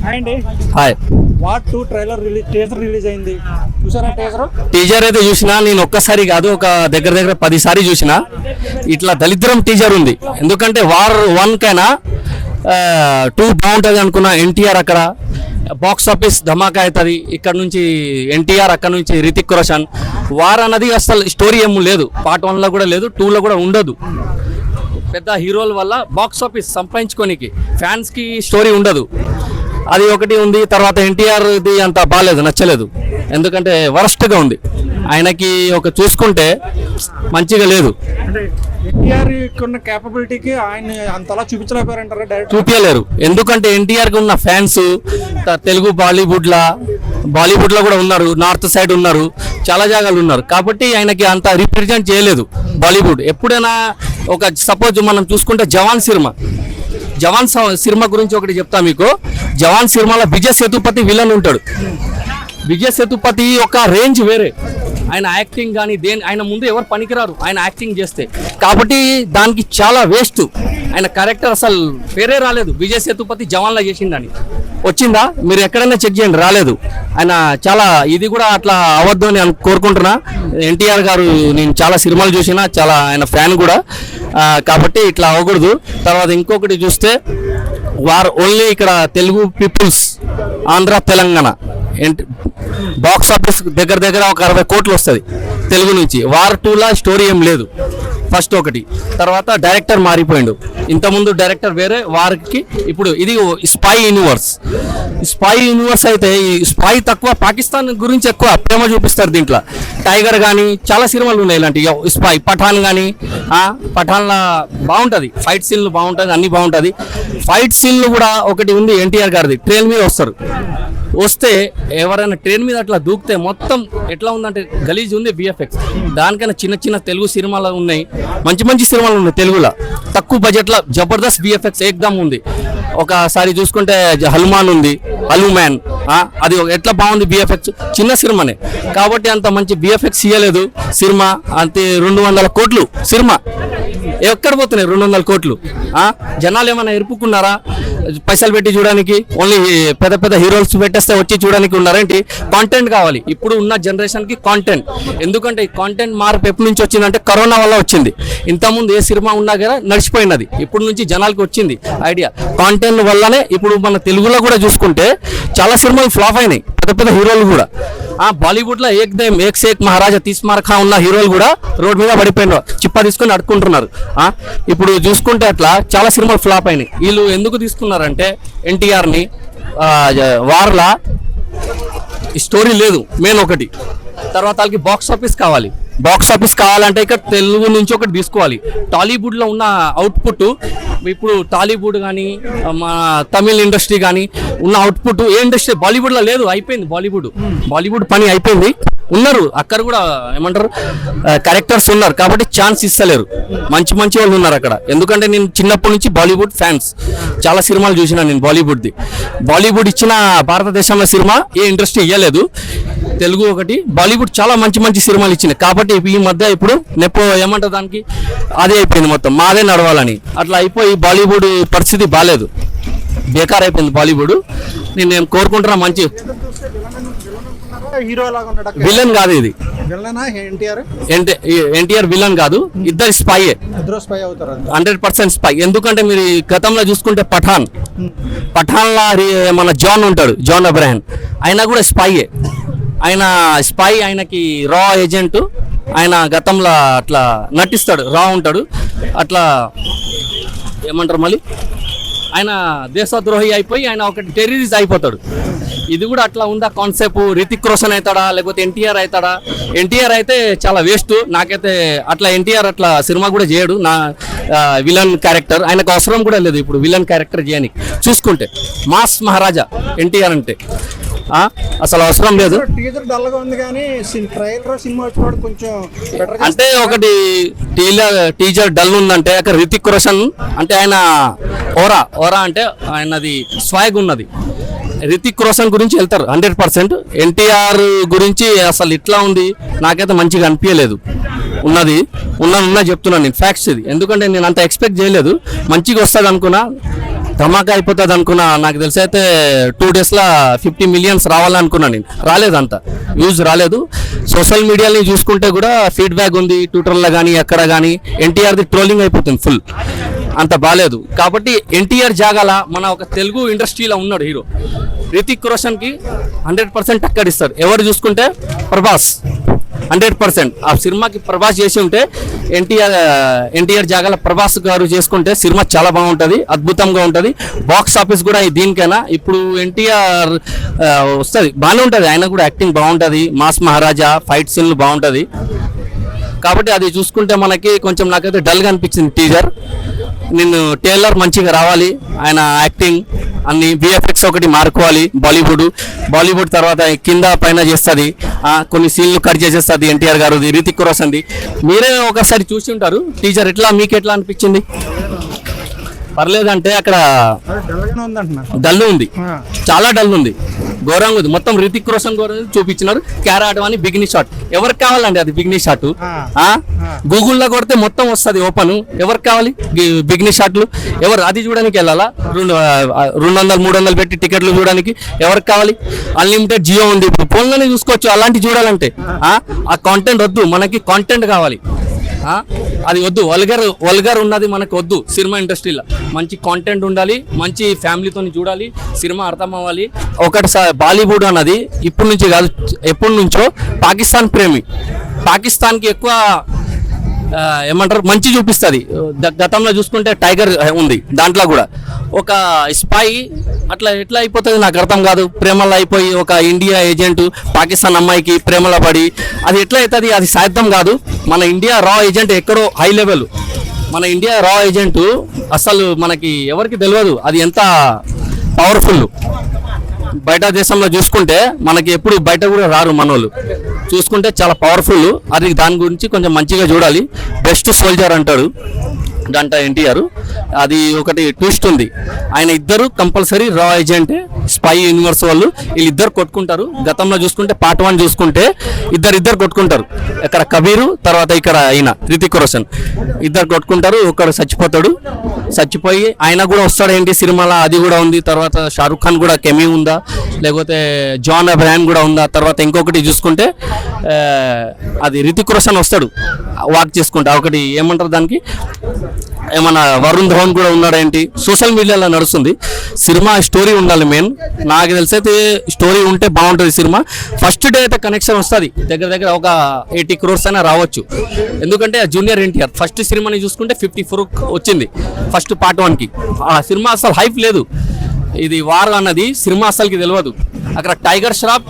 Hi. What 2 trailer teaser release అయింది, చూసారా? Teaser అయితే చూసినా నేను ఒక్కసారి కాదు, ఒక దగ్గర 10 సారి చూసినా. ఇట్లా దళిద్రం టీజర్ ఉంది. ఎందుకంటే వార్ 1 కైనా 2 బాగుంటుంది అనుకున్నా. ఎన్టీఆర్ అక్కడ బాక్స్ ఆఫీస్ ధమాకా అవుతుంది. ఇక్కడ నుంచి ఎన్టీఆర్, అక్కడ నుంచి రితిక్ రోషన్. వార్ అన్నది అసలు స్టోరీ ఏమీ లేదు, పార్ట్ 1లో కూడా లేదు, 2లో కూడా ఉండదు. పెద్ద హీరోల వల్ల బాక్స్ ఆఫీస్ సంపాదించుకోనికి, ఫ్యాన్స్కి స్టోరీ ఉండదు. అది ఒకటి ఉంది. తర్వాత ఎన్టీఆర్ది అంత బాగాలేదు, నచ్చలేదు. ఎందుకంటే వరస్ట్గా ఉంది. ఆయనకి ఒక చూసుకుంటే మంచిగా లేదు. ఎన్టీఆర్ ఉన్న కేపబిలిటీకి ఆయన అంతలా చూపించలేకపోయారంటారా? డైరెక్ట్ చూపించలేరు. ఎందుకంటే ఎన్టీఆర్కి ఉన్న ఫ్యాన్స్ తెలుగు బాలీవుడ్లో కూడా ఉన్నారు, నార్త్ సైడ్ ఉన్నారు, చాలా జాగాలు ఉన్నారు. కాబట్టి ఆయనకి అంత రిప్రజెంట్ చేయలేదు బాలీవుడ్. ఎప్పుడైనా ఒక సపోజ్ మనం చూసుకుంటే జవాన్ సినిమా గురించి ఒకటి చెప్తా మీకు. జవాన్ సినిమాలో విజయ్ సేతుపతి విలన్ ఉంటాడు. విజయ్ సేతుపతి ఒక రేంజ్ వేరే. ఆయన యాక్టింగ్ కానీ ఆయన ముందు ఎవరు పనికిరారు ఆయన యాక్టింగ్ చేస్తే. కాబట్టి దానికి చాలా వేస్ట్. ఆయన క్యారెక్టర్ అసలు పేరే రాలేదు. విజయ్ సేతుపతి జవాన్లా చేసిండని వచ్చిందా? మీరు ఎక్కడైనా చెక్ చేయండి, రాలేదు. ఆయన చాలా ఇది కూడా అట్లా అవ్వద్దు అని కోరుకుంటున్నా. ఎన్టీఆర్ గారు నేను చాలా సినిమాలు చూసినా, చాలా ఆయన ఫ్యాన్ కూడా. కాబట్టి ఇట్లా అవ్వకూడదు. తర్వాత ఇంకొకటి చూస్తే వార్ ఓన్లీ ఇక్కడ Telugu peoples, Andhra Telangana box office దగ్గర ఒక 60 కోట్లు వస్తుంది తెలుగు నుంచి. వార్ 2లా స్టోరీ ఏం లేదు, ఫస్ట్ ఒకటి. తర్వాత డైరెక్టర్ మారిపోయిండు. ఇంతకుముందు డైరెక్టర్ వేరే, వార్కి ఇప్పుడు ఇది స్పై యూనివర్స్ అయితే ఈ స్పై తక్కువ, పాకిస్తాన్ గురించి ఎక్కువ ప్రేమ చూపిస్తారు దీంట్లో. టైగర్ కానీ చాలా సినిమాలు ఉన్నాయి ఇలాంటి స్పై. పఠాన్ కానీ, పఠాన్లా బాగుంటుంది, ఫైట్ సీన్లు బాగుంటుంది, అన్నీ బాగుంటుంది. ఫైట్ సీన్లు కూడా ఒకటి ఉంది ఎన్టీఆర్ గారిది. ట్రైన్ మీద వస్తే ఎవరైనా ట్రైన్ మీద అట్లా దూకితే మొత్తం ఎట్లా ఉందంటే గలీజ్ ఉంది విఎఫ్ఎక్స్. దానికైనా చిన్న తెలుగు సినిమాలు ఉన్నాయి, మంచి సినిమాలు ఉన్నాయి తెలుగులో. తక్కువ బడ్జెట్లో జబర్దస్త్ విఎఫ్ఎక్స్ ఏకదమ్ ఉంది. ఒకసారి చూసుకుంటే హనుమాన్ ఉంది, హనుమాన్, అది ఎట్లా బాగుంది విఎఫ్ఎక్స్. చిన్న సినిమానే కాబట్టి అంత మంచి విఎఫ్ఎక్స్ ఇవ్వలేదు సినిమా. అంతే 200 కోట్లు సినిమా. ఎక్కడ పోతున్నాయి 200 కోట్లు? జనాలు ఏమైనా ఎరుపుకున్నారా పైసలు పెట్టి చూడడానికి? ఓన్లీ పెద్ద హీరోస్ పెట్టేస్తే వచ్చి చూడడానికి ఉన్నారేంటి? కాంటెంట్ కావాలి ఇప్పుడు ఉన్న జనరేషన్కి, కాంటెంట్. ఎందుకంటే ఈ కాంటెంట్ మార్పు ఎప్పటి నుంచి వచ్చిందంటే కరోనా వల్ల వచ్చింది. ఇంతకుముందు ఏ సినిమా ఉన్నా కదా నడిచిపోయినది, ఇప్పుడు నుంచి జనాలకి వచ్చింది ఐడియా. కాంటెంట్ వల్లనే ఇప్పుడు మన తెలుగులో కూడా చూసుకుంటే చాలా సినిమాలు ఫ్లాప్ అయినాయి, పెద్ద హీరోలు కూడా. బాలీవుడ్లో ఏక్ సే ఏక్ మహారాజా తీస్మార్ఖా ఉన్న హీరోలు కూడా రోడ్ మీద పడిపోయినారు, చిప్ప తీసుకొని అడుక్కుంటున్నారు. ఇప్పుడు చూసుకుంటే అట్లా చాలా సినిమాలు ఫ్లాప్ అయినాయి. వీళ్ళు ఎందుకు తీసుకున్నారంటే ఎన్టీఆర్ని వార్లా స్టోరీ లేదు మెయిన్ ఒకటి. తర్వాత వాళ్ళకి బాక్స్ ఆఫీస్ కావాలంటే ఇక్కడ తెలుగు నుంచి ఒకటి తీసుకోవాలి. టాలీవుడ్లో ఉన్న అవుట్పుట్ ఇప్పుడు టాలీవుడ్ కానీ మన తమిళ్ ఇండస్ట్రీ కానీ ఉన్న అవుట్పుట్ ఏ ఇండస్ట్రీ బాలీవుడ్లో లేదు. అయిపోయింది బాలీవుడ్ పని అయిపోయింది. ఉన్నారు అక్కడ కూడా ఏమంటారు క్యారెక్టర్స్ ఉన్నారు, కాబట్టి ఛాన్స్ ఇస్తలేరు. మంచి వాళ్ళు ఉన్నారు అక్కడ. ఎందుకంటే నేను చిన్నప్పటి నుంచి బాలీవుడ్ ఫ్యాన్స్, చాలా సినిమాలు చూసినా నేను బాలీవుడ్ ఇచ్చిన భారతదేశంలో సినిమా ఏ ఇండస్ట్రీ ఇవ్వలేదు. తెలుగు ఒకటి, బాలీవుడ్ చాలా మంచి సినిమాలు ఇచ్చింది. కాబట్టి ఈ మధ్య ఇప్పుడు ఏమంటారు దానికి, అదే అయిపోయింది మొత్తం మాదే నడవాలని. అట్లా అయిపోయి బాలీవుడ్ పరిస్థితి బాగాలేదు, బేకార్ అయిపోయింది బాలీవుడ్. నేను కోరుకుంటున్నా మంచి హీరో లాగా ఉన్నాడు. విలన్ కాదు ఇది, ఎన్టీఆర్ విలన్ కాదు. ఇద్దరు స్పై అవుతారు, 100% స్పై. ఎందుకంటే మీరు గతంలో చూసుకుంటే పఠాన్లా మన జాన్ ఉంటాడు, జాన్ అబ్రహాం, ఆయన కూడా స్పైయే. ఆయనకి రా ఏజెంట్. ఆయన గతంలో అట్లా నటిస్తాడు, రా ఉంటాడు అట్లా. ఏమంటారు మళ్ళీ ఆయన దేశద్రోహి అయిపోయి ఆయన ఒక టెర్రరిస్ట్ అయిపోతాడు. ఇది కూడా అట్లా ఉందా కాన్సెప్ట్? రితిక్ రోషన్ అవుతాడా లేకపోతే ఎన్టీఆర్ అవుతాడా? ఎన్టీఆర్ అయితే చాలా వేస్ట్. నాకైతే అట్లా ఎన్టీఆర్ అట్లా సినిమా కూడా చేయడు. నా విలన్ క్యారెక్టర్ ఆయనకు అవసరం కూడా లేదు ఇప్పుడు విలన్ క్యారెక్టర్ చేయడానికి. చూసుకుంటే మాస్ మహారాజా ఎన్టీఆర్ అంటే అసలు అవసరం లేదు. అంటే ఒకటి టీజర్ డల్ ఉందంటే అక్కడ రితిక్ రోషన్ అంటే ఆయన ఓరా అంటే ఆయనది స్వాగ్ ఉన్నది. రితిక్ రోషన్ గురించి వెళ్తారు 100%. ఎన్టీఆర్ గురించి అసలు ఇట్లా ఉంది నాకైతే మంచిగా అనిపించలేదు. ఉన్నా చెప్తున్నాను నేను, ఫ్యాక్ట్స్ ఇది. ఎందుకంటే నేను అంత ఎక్స్పెక్ట్ చేయలేదు, మంచిగా వస్తుంది అనుకున్నా. ధమాకా అయిపోతుంది అనుకున్నా. నాకు తెలిసి అయితే 2 daysలో 50 million రావాలనుకున్నా నేను. రాలేదంత వ్యూస్ రాలేదు. సోషల్ మీడియాని చూసుకుంటే కూడా ఫీడ్బ్యాక్ ఉంది, ట్విట్టర్లో కానీ ఎక్కడ కానీ ఎన్టీఆర్ది ట్రోలింగ్ అయిపోతుంది ఫుల్, అంత బాగాలేదు. కాబట్టి ఎన్టీఆర్ జాగాల మన ఒక తెలుగు ఇండస్ట్రీలో ఉన్నాడు హీరో రితిక్ రోషన్కి 100% టక్కడిస్తారు. ఎవరు చూసుకుంటే ప్రభాస్ 100%. ఆ సినిమాకి ప్రభాస్ చేసి ఉంటే ఎన్టీఆర్ జాగాల ప్రభాస్ గారు చేసుకుంటే సినిమా చాలా బాగుంటుంది, అద్భుతంగా ఉంటుంది. బాక్స్ ఆఫీస్ కూడా దీనికైనా ఇప్పుడు ఎన్టీఆర్ వస్తుంది, బాగానే ఉంటుంది. ఆయన కూడా యాక్టింగ్ బాగుంటుంది, మాస్ మహారాజా ఫైట్ సీన్లు బాగుంటుంది. కాబట్టి అది చూసుకుంటే మనకి కొంచెం నాకైతే డల్గా అనిపించింది టీజర్. నేను టేలర్ మంచిగా రావాలి, ఆయన యాక్టింగ్ అన్ని విఎఫ్ఎక్స్ ఒకటి మారుకోవాలి. బాలీవుడ్ తర్వాత కింద పైన చేస్తుంది, కొన్ని సీన్లు కట్ చేసేస్తుంది ఎన్టీఆర్ గారు, రితిక్ రోషన్ది. మీరే ఒకసారి చూసి ఉంటారు టీజర్. మీకు ఎట్లా అనిపించింది? పర్లేదంటే అక్కడ డల్ ఉంది, చాలా డల్ ఉంది, ఘోరంగా ఉంది. మొత్తం రితిక్ రోషన్ చూపించినారు. క్యారెట్ అని బిగినీ షాట్. ఎవరికి కావాలండి అది బిగినీ షాట్? గూగుల్లో కొడితే మొత్తం వస్తుంది ఓపెన్. ఎవరికి కావాలి బిగినీ షాట్లు? ఎవరు అది చూడడానికి వెళ్ళాలా? 200-300 పెట్టి టికెట్లు చూడడానికి ఎవరికి కావాలి? అన్లిమిటెడ్ జియో ఉంది, ఇప్పుడు ఫోన్లోనే చూసుకోవచ్చు. అలాంటి చూడాలంటే ఆ కాంటెంట్ వద్దు, మనకి కాంటెంట్ కావాలి. అది వద్దు, వల్గర్ ఉన్నది మనకు వద్దు. సినిమా ఇండస్ట్రీలో మంచి కాంటెంట్ ఉండాలి, మంచి ఫ్యామిలీతో చూడాలి, సినిమా అర్థం అవ్వాలి. ఒకటిసారి బాలీవుడ్ అన్నది ఇప్పటి నుంచి కాదు, ఎప్పటి నుంచో పాకిస్తాన్ ప్రేమి, పాకిస్తాన్కి ఎక్కువ ఏమంటారు మంచి చూపిస్తుంది. గతంలో చూసుకుంటే టైగర్ ఉంది, దాంట్లో కూడా ఒక స్పై అట్లా ఎట్లా అయిపోతుంది నాకు అర్థం కాదు. ప్రేమలో అయిపోయి ఒక ఇండియా ఏజెంట్ పాకిస్తాన్ అమ్మాయికి ప్రేమలో పడి అది ఎట్లా అవుతుంది? అది సాధ్యం కాదు. మన ఇండియా రా ఏజెంట్ ఎక్కడో హై లెవెల్, మన ఇండియా రా ఏజెంట్ అసలు మనకి ఎవరికి తెలియదు అది ఎంత పవర్ఫుల్. బయట దేశంలో చూసుకుంటే మనకి ఎప్పుడు బయట కూడా రారు మనోళ్ళు, చూసుకుంటే చాలా పవర్ఫుల్. అది దాని గురించి కొంచెం మంచిగా చూడాలి. బెస్ట్ సోల్జర్ అంటాడు గంట ఎన్టీఆర్, అది ఒకటి ట్విస్ట్ ఉంది. ఆయన ఇద్దరు కంపల్సరీ రా ఏజెంట్ స్పై యూనివర్స్ వాళ్ళు, వీళ్ళిద్దరు కొట్టుకుంటారు. గతంలో చూసుకుంటే పార్ట్ 1 చూసుకుంటే ఇద్దరు కొట్టుకుంటారు. ఇక్కడ కబీరు, తర్వాత ఇక్కడ ఆయన రితిక్ రోషన్, ఇద్దరు కొట్టుకుంటారు. ఒకడు చచ్చిపోతాడు, చచ్చిపోయి ఆయన కూడా వస్తాడు ఏంటి సినిమాలో, అది కూడా ఉంది. తర్వాత షారుఖ్ ఖాన్ కూడా కెమీ ఉందా, లేకపోతే జాన్ అబ్రహాం కూడా ఉందా. తర్వాత ఇంకొకటి చూసుకుంటే అది రితిక్ రోషన్ వస్తాడు వాక్ చేసుకుంటా. ఒకటి ఏమంటారు దానికి, ఏమన్నా వరుణ్ ధవన్ కూడా ఉన్నాడేంటి. సోషల్ మీడియాలో నడుస్తుంది సినిమా. స్టోరీ ఉండాలి మెయిన్. నాకు తెలిసైతే స్టోరీ ఉంటే బాగుంటుంది సినిమా. ఫస్ట్ డే అయితే కనెక్షన్ వస్తుంది, దగ్గర ఒక 80 crores అయినా రావచ్చు. ఎందుకంటే జూనియర్ ఎన్టీఆర్ ఫస్ట్ సినిమాని చూసుకుంటే 54 వచ్చింది ఫస్ట్ పార్ట్ 1కి. ఆ సినిమా అసలు హైప్ లేదు. ఇది వార్ అన్నది సినిమా అసలుకి తెలియదు. అక్కడ టైగర్ ష్రాఫ్,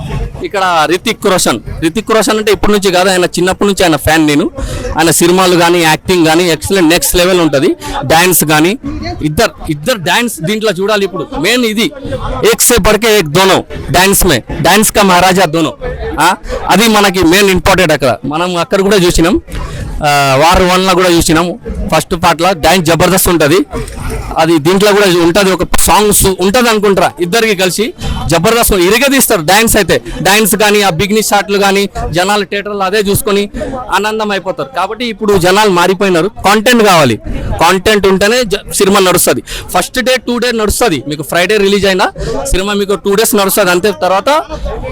ఇక్కడ రితిక్ రోషన్ అంటే ఇప్పటి నుంచి కాదు, ఆయన చిన్నప్పటి నుంచి ఆయన ఫ్యాన్ నేను. ఆయన సినిమాలు కానీ యాక్టింగ్ కానీ ఎక్సలెంట్ నెక్స్ట్ లెవెల్ ఉంటుంది. డాన్స్ కానీ ఇద్దరు డాన్స్ దీంట్లో చూడాలి. ఇప్పుడు మెయిన్ ఇది ఏక్ సే పడికే ఏక్ దోనో డాన్స్ కా మహారాజా దోనో, అది మనకి మెయిన్ ఇంపార్టెంట్. అక్కడ మనం అక్కడ కూడా చూసినాం, వార్ 1లో కూడా చూసినాం. ఫస్ట్ పార్ట్లో డాన్స్ జబర్దస్త్ ఉంటుంది, అది దీంట్లో కూడా ఉంటుంది. ఒక సాంగ్స్ ఉంటుంది అనుకుంటారా, ఇద్దరికి కలిసి జబర్దస్త్ ఇరగదీస్తారు డాన్స్. అయితే డాన్స్ కానీ ఆ బిగినీ షాట్లు కానీ జనాలు థియేటర్లో అదే చూసుకొని ఆనందం అయిపోతారు. కాబట్టి ఇప్పుడు జనాలు మారిపోయినారు, కాంటెంట్ కావాలి. కాంటెంట్ ఉంటేనే సినిమా నడుస్తుంది. ఫస్ట్ డే 2 days నడుస్తుంది. మీకు ఫ్రైడే రిలీజ్ అయినా సినిమా మీకు 2 days నడుస్తుంది అంతే. తర్వాత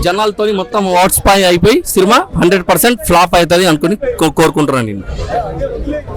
జనాలతో మొత్తం వాట్స్పాయ్ అయిపోయి సినిమా 100% ఫ్లాప్ అవుతుంది అనుకుని కోరుకుంటున్నాను నేను.